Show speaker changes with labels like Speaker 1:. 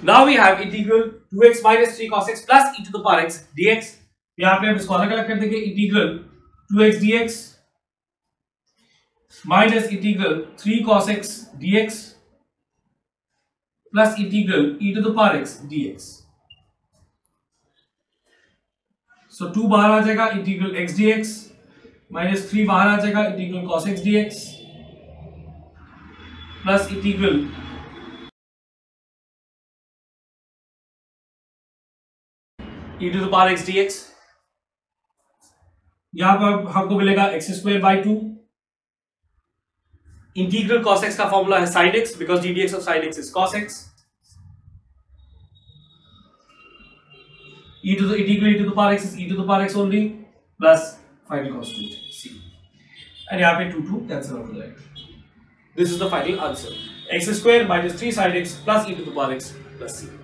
Speaker 1: Now we have integral 2x minus 3 cos x plus e to the power x dx. यहाँ पे हम इसको अलग अलग कर देंगे, integral 2x dx minus integral 3 cos x dx plus integral e to the power x dx. सो 2 बाहर आ जाएगा, इंटीग्रल x dx माइनस 3 बाहर आ जाएगा, integral cos x dx plus integral e to the power x dx. यहां पर हमको मिलेगा x²/2. Integral cos x का formula है sin x, because D dx of sin x is cos x. Integral e to the power x is e to the power x only, plus final constant c. And यहाँ पे 2 cancel out हो जाएगा. This is the final answer. x² minus 3 sin x plus e to the power x plus c.